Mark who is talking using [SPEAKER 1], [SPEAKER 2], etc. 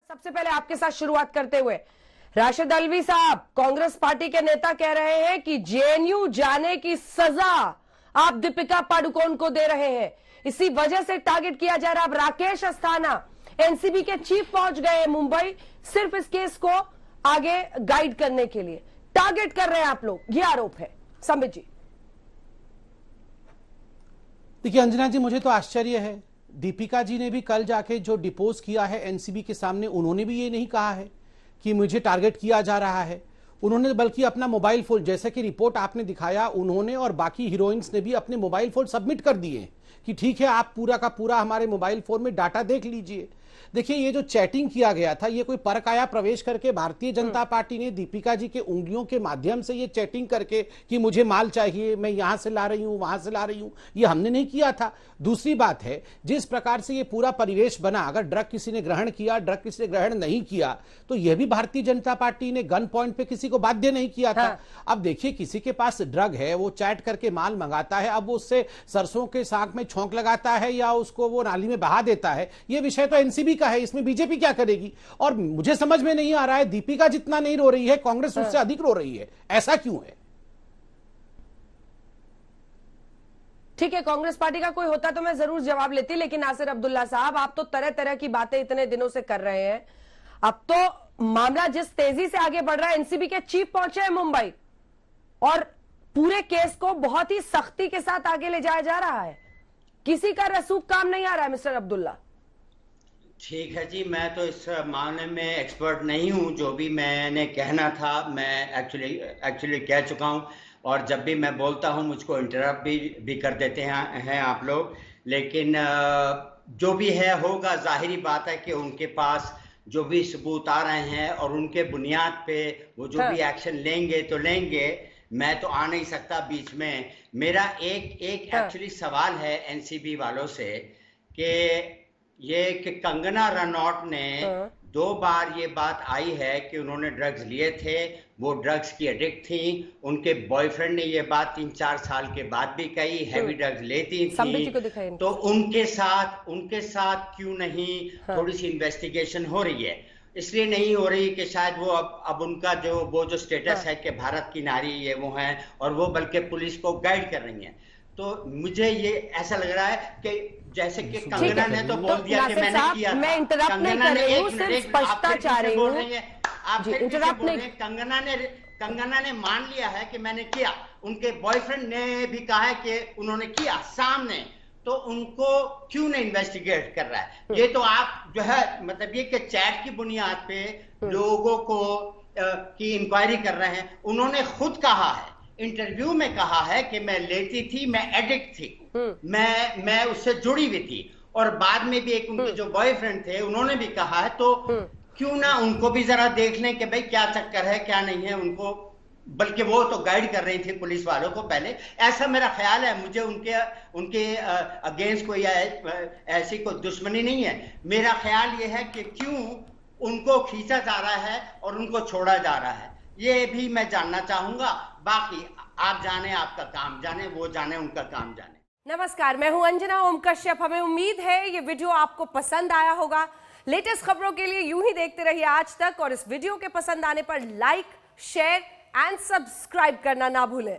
[SPEAKER 1] सबसे पहले आपके साथ शुरुआत करते हुए राशिद अल्वी साहब, कांग्रेस पार्टी के नेता कह रहे हैं कि जेएनयू जाने की सजा आप दीपिका पादुकोण को दे रहे हैं, इसी वजह से टारगेट किया जा रहा है। अब राकेश अस्थाना एनसीबी के चीफ पहुंच गए हैं मुंबई, सिर्फ इस केस को आगे गाइड करने के लिए टारगेट कर रहे हैं आप लोग, ये आरोप है। संबित जी,
[SPEAKER 2] देखिए अंजना जी, मुझे तो आश्चर्य है, दीपिका जी ने भी कल जाके जो डिपोज किया है एनसीबी के सामने, उन्होंने भी ये नहीं कहा है कि मुझे टारगेट किया जा रहा है। उन्होंने बल्कि अपना मोबाइल फोन, जैसे कि रिपोर्ट आपने दिखाया, उन्होंने और बाकी हीरोइंस ने भी अपने मोबाइल फोन सबमिट कर दिए कि ठीक है, आप पूरा का पूरा हमारे मोबाइल फोन में डाटा देख लीजिए। देखिए, ये जो चैटिंग किया गया था, ये कोई परकाया प्रवेश करके भारतीय जनता पार्टी ने दीपिका जी के उंगलियों के माध्यम से ये चैटिंग करके कि मुझे माल चाहिए, मैं यहां से ला रही हूं, वहां से ला रही हूं, ये हमने नहीं किया था। दूसरी बात है, जिस प्रकार से ये पूरा परिवेश बना, अगर ड्रग किसी ने ग्रहण किया, ड्रग किसी ने ग्रहण नहीं किया, तो यह भी भारतीय जनता पार्टी ने गन पॉइंट पे किसी को बाध्य नहीं किया था। अब देखिए, किसी के पास ड्रग है, वो चैट करके माल मंगाता है, अब वो उससे सरसों के साग में छोंक लगाता है या उसको वो नाली में बहा देता है, ये विषय तो एनसीबी है, इसमें बीजेपी क्या करेगी? और मुझे समझ में नहीं आ रहा है, दीपिका जितना नहीं रो रही है, कांग्रेस उससे अधिक रो रही है, ऐसा क्यों है?
[SPEAKER 1] ठीक है, कांग्रेस पार्टी का कोई होता तो मैं जरूर जवाब लेती, लेकिन नासिर अब्दुल्ला साहब, आप तो तरह तरह की बातें इतने दिनों से कर रहे हैं। अब तो मामला जिस तेजी से आगे बढ़ रहा है, एनसीबी के चीफ पहुंचे हैं मुंबई और पूरे केस को बहुत ही सख्ती के साथ आगे ले जाया जा रहा है, किसी का रसूख काम नहीं आ रहा है। मिस्टर अब्दुल्ला,
[SPEAKER 3] ठीक है जी, मैं तो इस मामले में एक्सपर्ट नहीं हूं, जो भी मैंने कहना था मैं एक्चुअली कह चुका हूं, और जब भी मैं बोलता हूं मुझको इंटरप्ट भी कर देते हैं आप लोग। लेकिन जो भी है होगा, जाहिरी बात है कि उनके पास जो भी सबूत आ रहे हैं और उनके बुनियाद पे वो जो भी एक्शन लेंगे तो लेंगे, मैं तो आ नहीं सकता बीच में। मेरा एक एक्चुअली सवाल है एनसीबी वालों से कि ये कि कंगना रनौत ने 2 बार ये बात आई है कि उन्होंने ड्रग्स लिए थे, वो ड्रग्स की एडिक्ट थी, उनके बॉयफ्रेंड ने ये बात 3-4 साल के बाद भी कही, हैवी ड्रग्स लेती थी, तो उनके साथ क्यों नहीं थोड़ी सी इन्वेस्टिगेशन हो रही है? इसलिए नहीं हो रही कि शायद वो अब उनका जो स्टेटस है कि भारत की नारी ये वो है, और वो बल्कि पुलिस को गाइड कर रही है। तो मुझे ये ऐसा लग रहा है कि जैसे कि कंगना ने तो बोल दिया कि मैंने किया था।
[SPEAKER 1] मैं इंटरप्ट नहीं कर रही हूं, सिर्फ स्पष्टता चाह रही हूं।
[SPEAKER 3] आप फिर इंटरप्ट नहीं। कंगना ने मान लिया है कि मैंने किया, उनके बॉयफ्रेंड ने भी कहा है कि उन्होंने किया सामने, तो उनको क्यों नहीं इन्वेस्टिगेट कर रहा है? ये तो आप जो है मतलब ये कि चैट की बुनियाद पे लोगों को की इंक्वायरी कर रहे हैं। उन्होंने खुद कहा है, इंटरव्यू में कहा है कि मैं लेती थी, मैं एडिक्ट थी, मैं उससे जुड़ी हुई थी, और बाद में भी एक उनके जो बॉयफ्रेंड थे उन्होंने भी कहा है, तो क्यों ना उनको भी जरा देख लें कि भाई क्या चक्कर है क्या नहीं है उनको, बल्कि वो तो गाइड कर रही थी पुलिस वालों को पहले, ऐसा मेरा ख्याल है। मुझे उनके अगेंस्ट कोई ऐसी कोई दुश्मनी नहीं है। मेरा ख्याल ये है कि क्यों उनको खींचा जा रहा है और उनको छोड़ा जा रहा है, ये भी मैं जानना चाहूंगा। बाकी आप जाने, आपका काम जाने, वो जाने, उनका काम जाने।
[SPEAKER 1] नमस्कार, मैं हूं अंजना ओम कश्यप। हमें उम्मीद है ये वीडियो आपको पसंद आया होगा। लेटेस्ट खबरों के लिए यूं ही देखते रहिए आज तक, और इस वीडियो के पसंद आने पर लाइक, शेयर एंड सब्सक्राइब करना ना भूलें।